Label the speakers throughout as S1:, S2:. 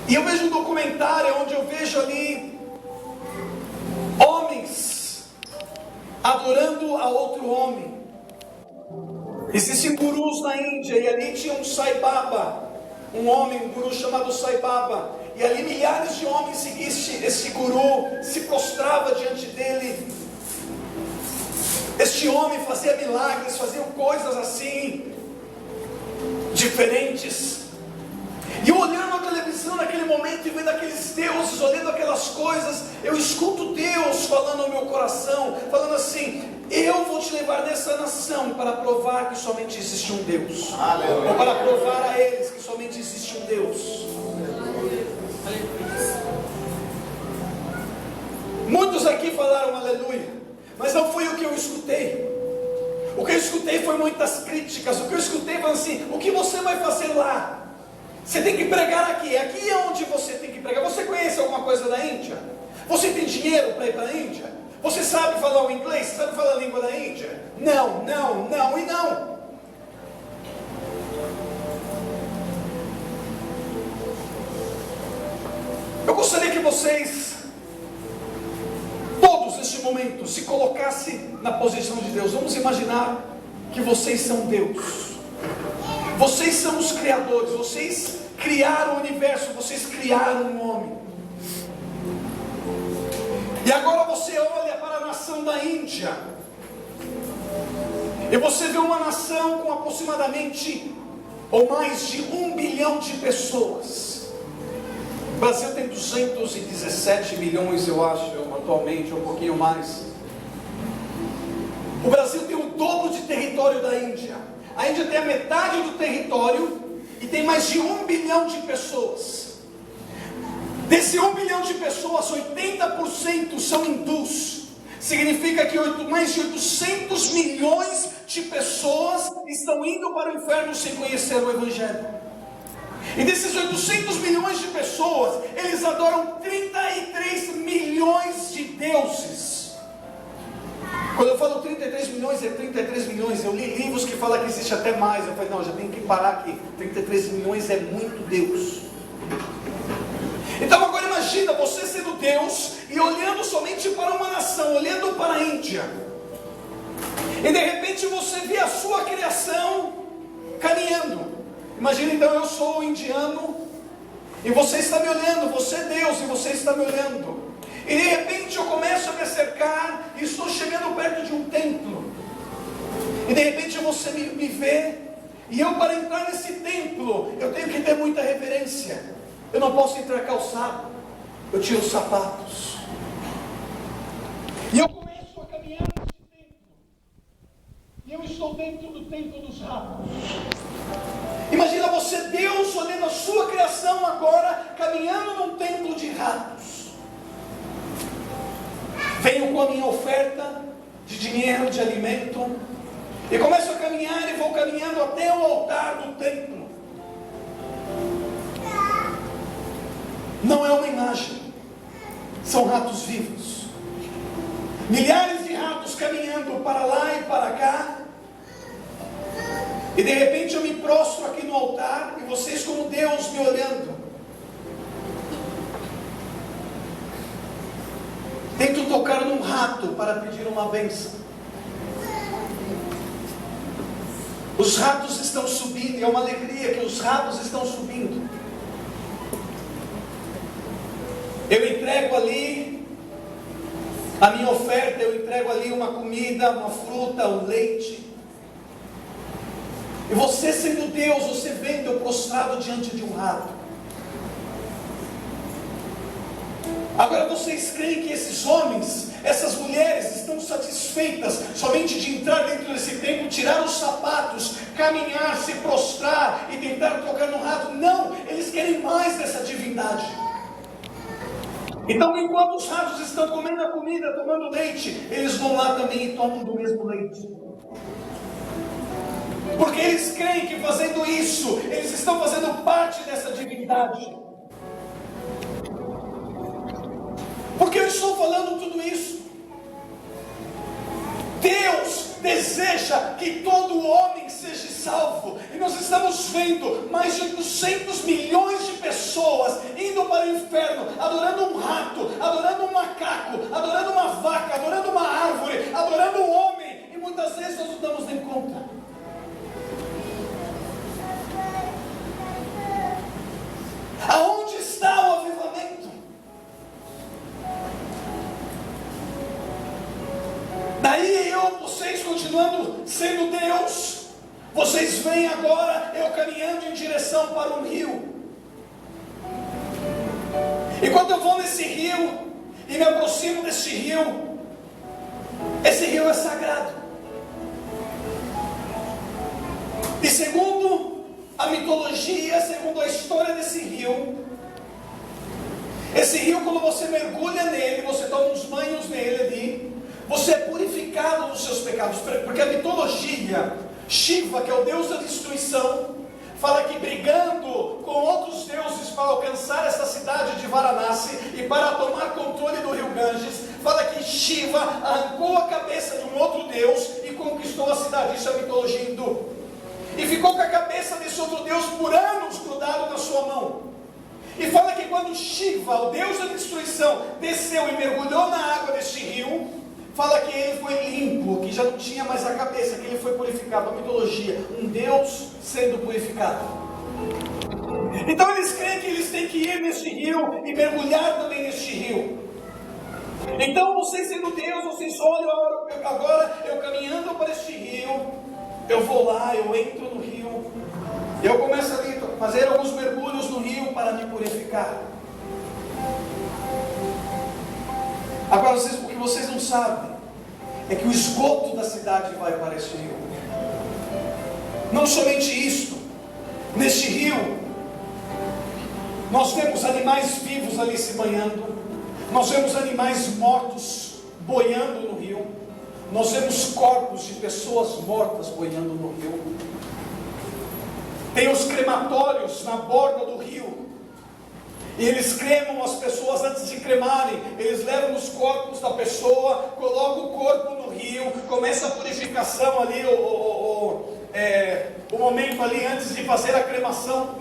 S1: E eu vejo um documentário onde eu vejo ali homens adorando a outro homem. Existem gurus na Índia, e ali tinha um Sai Baba, um homem, um guru chamado Sai Baba, e ali milhares de homens seguiam esse guru, se prostrava diante dele. Este homem fazia milagres, fazia coisas assim, diferentes. E eu olhando a televisão naquele momento e vendo aqueles deuses, olhando aquelas coisas, eu escuto Deus falando ao meu coração, falando assim: eu vou te levar nessa nação para provar que somente existe um Deus. Aleluia. Ou para provar a eles que somente existe um Deus. Muitos aqui falaram aleluia, mas não foi o que eu escutei. O que eu escutei foi muitas críticas. O que eu escutei foi assim: o que você vai fazer lá? Você tem que pregar aqui. Aqui é onde você tem que pregar. Você conhece alguma coisa da Índia? Você tem dinheiro para ir para a Índia? Você sabe falar o inglês? Você sabe falar a língua da Índia? Não, não, não e não. Eu gostaria que vocês, todos neste momento, se colocassem na posição de Deus. Vamos imaginar que vocês são Deus. Vocês são os criadores. Vocês criaram o universo. Vocês criaram o homem. E agora você olha para a nação da Índia, e você vê uma nação com aproximadamente ou mais de 1 bilhão de pessoas. O Brasil tem 217 milhões, eu acho, atualmente, um pouquinho mais. O Brasil tem o dobro de território da Índia. A Índia tem a metade do território e tem mais de 1 bilhão de pessoas. Desse 1 bilhão de pessoas, 80% são hindus. Significa que mais de 800 milhões de pessoas estão indo para o inferno sem conhecer o Evangelho. E desses 800 milhões de pessoas, eles adoram 33 milhões de deuses. Quando eu falo 33 milhões, é 33 milhões. Eu li livros que falam que existe até mais. Eu falei, não, já tem que parar aqui. 33 milhões é muito Deus. Então agora imagina você sendo Deus e olhando somente para uma nação, olhando para a Índia. E de repente você vê a sua criação caminhando. Imagina então, eu sou indiano e você está me olhando, você é Deus e você está me olhando. E de repente eu começo a me acercar e estou chegando perto de um templo. E de repente você me vê, e eu, para entrar nesse templo, eu tenho que ter muita reverência. Eu não posso entrar calçado, eu tiro os sapatos. E eu começo a caminhar nesse templo. E eu estou dentro do templo dos ratos. Imagina você, Deus, olhando a sua criação agora, caminhando num templo de ratos. Venho com a minha oferta de dinheiro, de alimento, e começo a caminhar e vou caminhando até o altar do templo. Não é uma imagem, são ratos vivos. Milhares de ratos caminhando para lá e para cá. E de repente eu me prostro aqui no altar, e vocês como Deus me olhando. Tento tocar num rato para pedir uma bênção. Os ratos estão subindo, e é uma alegria que os ratos estão subindo. Eu entrego ali a minha oferta, eu entrego ali uma comida, uma fruta, um leite. E você sendo Deus, você vendo eu prostrado diante de um rato. Agora vocês creem que esses homens, essas mulheres estão satisfeitas somente de entrar dentro desse templo, tirar os sapatos, caminhar, se prostrar e tentar tocar no rato? Não, eles querem mais dessa divindade. Então enquanto os ratos estão comendo a comida, tomando leite, eles vão lá também e tomam do mesmo leite. Porque eles creem que fazendo isso, eles estão fazendo parte dessa divindade. Porque eu estou falando tudo isso? Deus deseja que todo homem seja salvo. E nós estamos vendo mais de 800 milhões de pessoas indo indo para o inferno, adorando um rato, adorando um macaco, adorando uma vaca, adorando uma árvore, adorando um homem, e muitas vezes nós não damos nem conta. Aonde está o avivamento? Daí vocês continuando sendo Deus, vocês veem agora eu caminhando em direção para um rio. E quando eu vou nesse rio e me aproximo desse rio, esse rio é sagrado. E segundo a mitologia, segundo a história desse rio, esse rio, quando você mergulha nele, você toma uns banhos nele ali, você é purificado dos seus pecados. Porque a mitologia, Shiva, que é o deus da destruição, fala que brigando com outros deuses para alcançar essa cidade de Varanasi e para tomar controle do rio Ganges, fala que Shiva arrancou a cabeça de um outro deus e conquistou a cidade. Isso é a mitologia hindu. E ficou com a cabeça desse outro deus por anos grudado na sua mão. E fala que quando Shiva, o deus da destruição, desceu e mergulhou na água deste rio, fala que ele foi limpo, que já não tinha mais a cabeça, que ele foi purificado. A mitologia, um Deus sendo purificado. Então eles creem que eles têm que ir neste rio e mergulhar também neste rio. Então vocês sendo Deus, vocês olham agora eu caminhando para este rio, eu vou lá, eu entro no rio, eu começo ali a fazer alguns mergulhos no rio para me purificar. Agora, o que vocês não sabem é que o esgoto da cidade vai para este rio. Não somente isto, neste rio, nós vemos animais vivos ali se banhando, nós vemos animais mortos boiando no rio, nós vemos corpos de pessoas mortas boiando no rio. Tem os crematórios na borda do rio. E eles cremam as pessoas antes de cremarem. Eles levam os corpos da pessoa, colocam o corpo no rio, começa a purificação ali, o momento ali antes de fazer a cremação.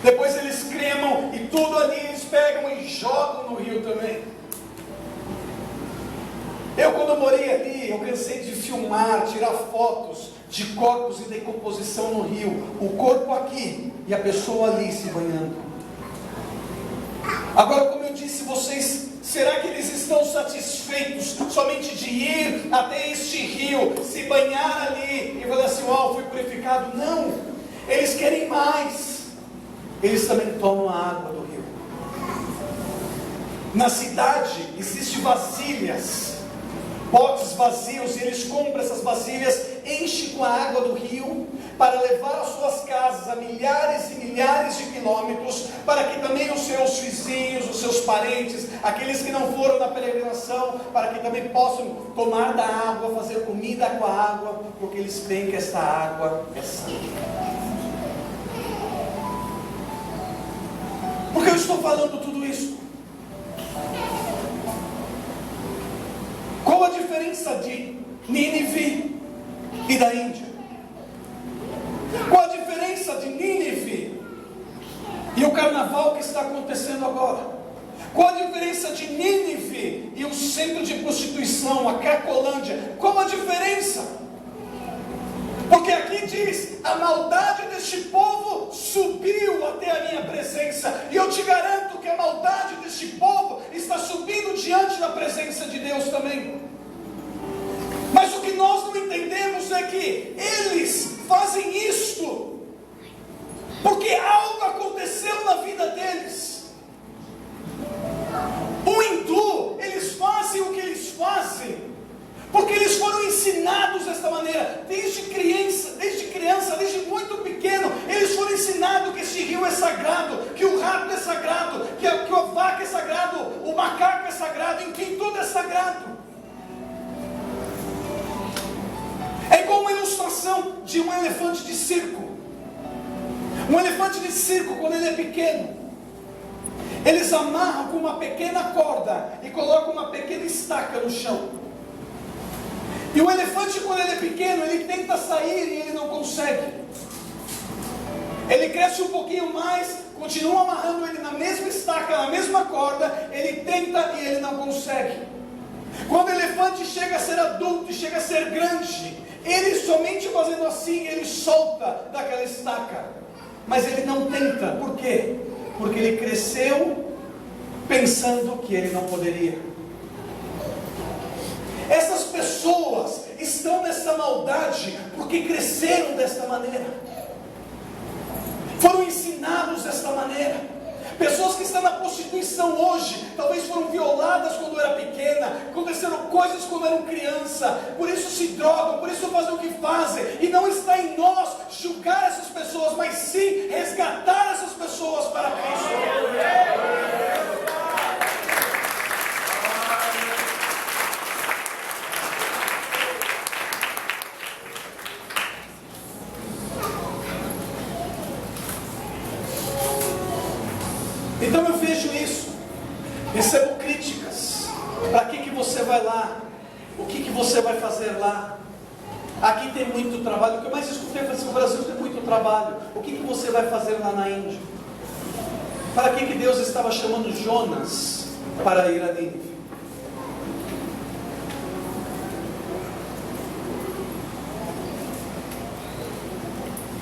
S1: Depois eles cremam e tudo ali eles pegam e jogam no rio também. Eu, quando morei ali, eu cansei de filmar, tirar fotos de corpos em decomposição no rio. O corpo aqui e a pessoa ali se banhando. Agora, como eu disse, vocês, será que eles estão satisfeitos somente de ir até este rio, se banhar ali e falar assim, uau, fui purificado? Não, eles querem mais. Eles também tomam a água do rio. Na cidade existem vasilhas, potes vazios, e eles compram essas vasilhas, enchem com a água do rio, para levar às suas casas a milhares e milhares de quilômetros, para que também os seus vizinhos, os seus parentes, aqueles que não foram na peregrinação, para que também possam tomar da água, fazer comida com a água, porque eles creem que esta água é santa. Por que eu estou falando tudo isso? Qual a diferença de Nínive e da Índia? Qual a diferença de Nínive e o carnaval que está acontecendo agora? Qual a diferença de Nínive e o centro de prostituição, a Cracolândia? Qual a diferença? Porque aqui diz, a maldade deste povo subiu até a minha presença. E eu te garanto que a maldade deste povo está subindo diante da presença de Deus também. Mas o que nós não entendemos é que eles fazem isto porque algo aconteceu na vida deles. O hindu, eles fazem o que eles fazem porque eles foram ensinados desta maneira, desde criança, desde muito pequeno, eles foram ensinados que este rio é sagrado, que o rato é sagrado, que a vaca é sagrado, o macaco é sagrado, enfim, tudo é sagrado. É igual uma ilustração de um elefante de circo. Um elefante de circo, quando ele é pequeno, eles amarram com uma pequena corda e colocam uma pequena estaca no chão. E o elefante, quando ele é pequeno, ele tenta sair e ele não consegue. Ele cresce um pouquinho mais, continua amarrando ele na mesma estaca, na mesma corda, ele tenta e ele não consegue. Quando o elefante chega a ser adulto, chega a ser grande, ele somente fazendo assim, ele solta daquela estaca. Mas ele não tenta, por quê? Porque ele cresceu pensando que ele não poderia. Essas pessoas estão nessa maldade porque cresceram desta maneira, foram ensinados desta maneira. Pessoas que estão na prostituição hoje, talvez foram violadas quando era pequena, aconteceram coisas quando eram criança, por isso se drogam, por isso fazem o que fazem, e não está em nós julgar essas pessoas, mas sim resgatar essas pessoas para Cristo. Então eu vejo isso, recebo críticas. Para que você vai lá? O que você vai fazer lá? Aqui tem muito trabalho. O que eu mais escutei foi assim: o Brasil tem muito trabalho. O que você vai fazer lá na Índia? Para que Deus estava chamando Jonas para ir a Nínive?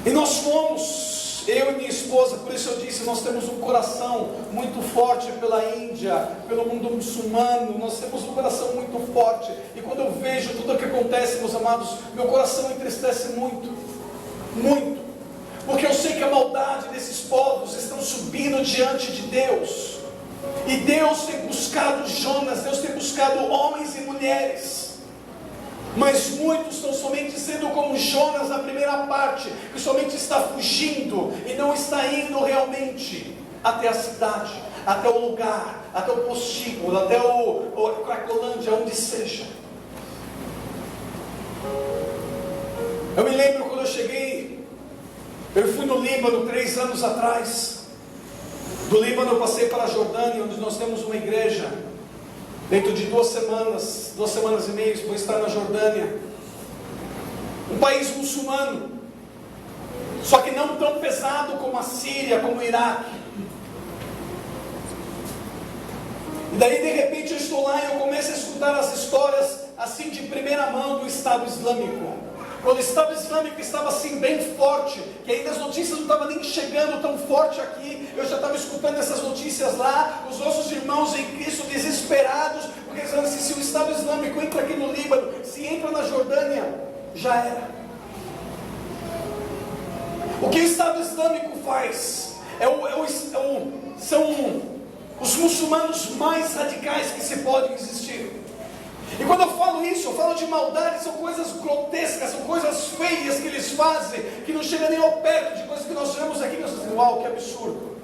S1: E nós fomos, eu e minha esposa, por isso eu disse, nós temos um coração muito forte pela Índia, pelo mundo muçulmano, nós temos um coração muito forte, e quando eu vejo tudo o que acontece, meus amados, meu coração entristece muito, muito, porque eu sei que a maldade desses povos estão subindo diante de Deus, e Deus tem buscado Jonas, Deus tem buscado homens e mulheres, mas muitos estão somente sendo como Jonas na primeira parte, que somente está fugindo e não está indo realmente até a cidade, até o lugar, até o postíbulo, até o Cracolândia, onde seja. Eu me lembro quando eu cheguei, eu fui no Líbano 3 anos atrás. Do Líbano eu passei para a Jordânia, onde nós temos uma igreja. Dentro de 2 semanas e meia, vou estar na Jordânia. Um país muçulmano, só que não tão pesado como a Síria, como o Iraque. E daí de repente eu estou lá e eu começo a escutar as histórias assim de primeira mão do Estado Islâmico. Quando o Estado Islâmico estava assim bem forte, que ainda as notícias não estavam nem chegando tão forte aqui, eu já estava escutando essas notícias lá, os nossos irmãos em Cristo desesperados, porque dizendo assim: se o Estado Islâmico entra aqui no Líbano, se entra na Jordânia, já era. O que o Estado Islâmico faz? São os muçulmanos mais radicais que se podem existir. E quando eu falo isso, eu falo de maldade, são coisas grotescas, são coisas feias que eles fazem, que não chega nem ao perto de coisas que nós vemos aqui, nós dizemos: uau, que absurdo.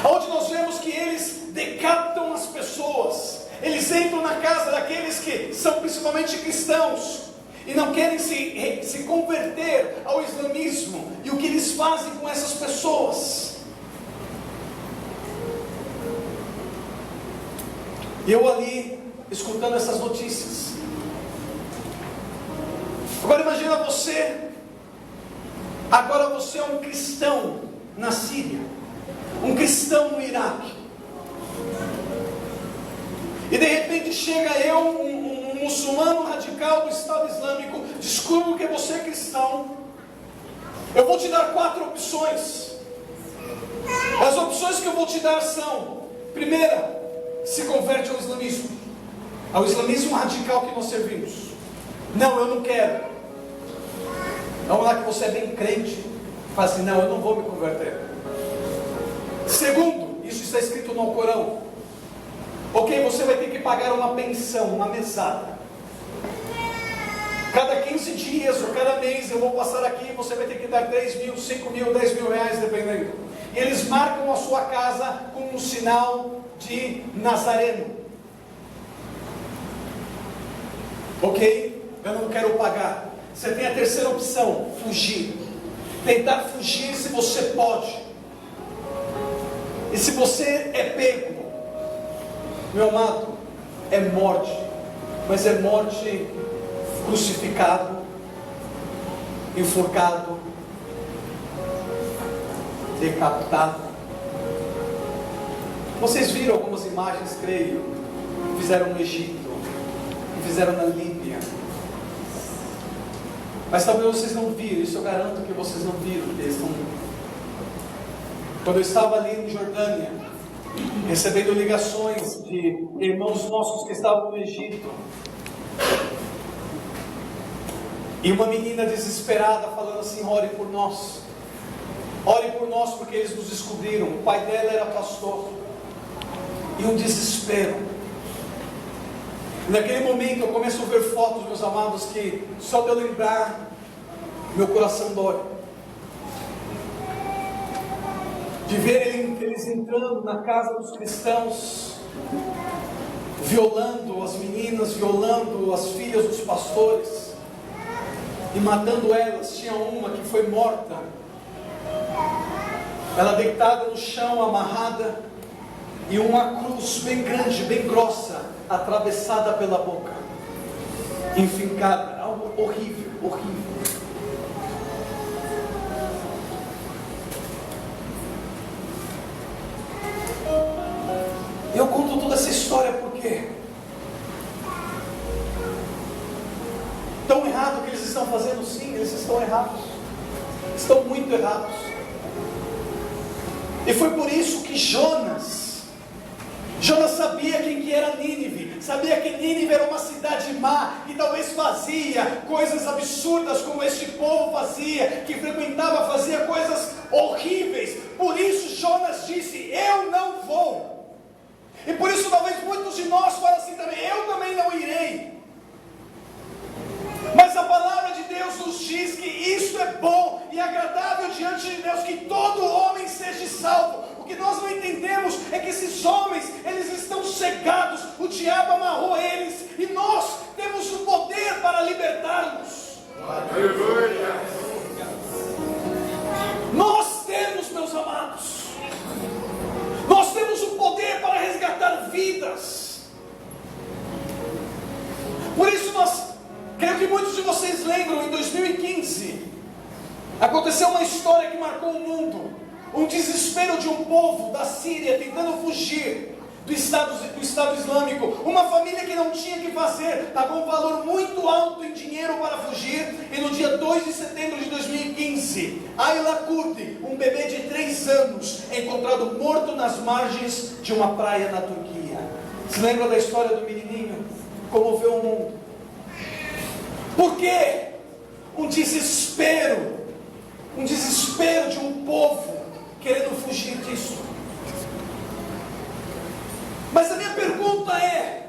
S1: Onde nós vemos que eles decapitam as pessoas, eles entram na casa daqueles que são principalmente cristãos, e não querem se converter ao islamismo, e o que eles fazem com essas pessoas. E eu ali, escutando essas notícias. Agora imagina você, agora você é um cristão na Síria, um cristão no Iraque, e de repente chega eu, um muçulmano radical do Estado Islâmico, descubro que você é cristão. Eu vou te dar 4 opções. As opções que eu vou te dar são: primeira, se converte ao islamismo radical que nós servimos. Não, eu não quero. Vamos lá que você é bem crente, fala assim: não, eu não vou me converter. Segundo, isso está escrito no Alcorão. Ok, você vai ter que pagar uma pensão, uma mesada. Cada 15 dias ou cada mês eu vou passar aqui, você vai ter que dar 3 mil, 5 mil, 10 mil reais, dependendo. E eles marcam a sua casa com um sinal de Nazareno. Ok? Eu não quero pagar. Você tem a terceira opção: fugir. Tentar fugir se você pode. E se você é pego, meu amado, é morte. Mas é morte crucificado, enforcado, decapitado. Vocês viram algumas imagens, creio, que fizeram no Egito, que fizeram na Líbia. Mas talvez vocês não viram, isso eu garanto que vocês não viram, porque eles estão... Quando eu estava ali em Jordânia, recebendo ligações de irmãos nossos que estavam no Egito, e uma menina desesperada falando assim: ore por nós porque eles nos descobriram. O pai dela era pastor, e um desespero. Naquele momento eu começo a ver fotos, meus amados, que só de eu lembrar, meu coração dói. De ver eles entrando na casa dos cristãos, violando as meninas, violando as filhas dos pastores, e matando elas. Tinha uma que foi morta, ela deitada no chão, amarrada, e uma cruz bem grande, bem grossa, atravessada pela boca, enfincada. Algo horrível, horrível. Eu conto toda essa história porque tão errado que eles estão fazendo. Sim, eles estão errados, estão muito errados. E foi por isso que Jonas sabia quem que era Nínive, sabia que Nínive era uma cidade má, que talvez fazia coisas absurdas como este povo fazia, que frequentava, fazia coisas horríveis. Por isso Jonas disse: eu não vou. E por isso talvez muitos de nós falam assim também: eu também não irei. Mas a palavra de Deus nos diz que isso é bom e agradável diante de Deus, que todo homem seja salvo. O que nós não entendemos é que esses homens, eles estão cegados, o diabo amarrou eles, e nós temos o poder para libertá-los. Aleluia! Nós temos, meus amados, nós temos o poder para resgatar vidas. Por isso creio que muitos de vocês lembram, em 2015, aconteceu uma história que marcou o mundo. Um desespero de um povo da Síria tentando fugir do Estado Islâmico. Uma família que não tinha o que fazer, pagou um valor muito alto em dinheiro para fugir. E no dia 2 de setembro de 2015, Ayla Kurdi, um bebê de 3 anos, é encontrado morto nas margens de uma praia na Turquia. Se lembra da história do menininho? Comoveu o mundo. Por quê? Um desespero de um povo querendo fugir disso. Mas a minha pergunta é: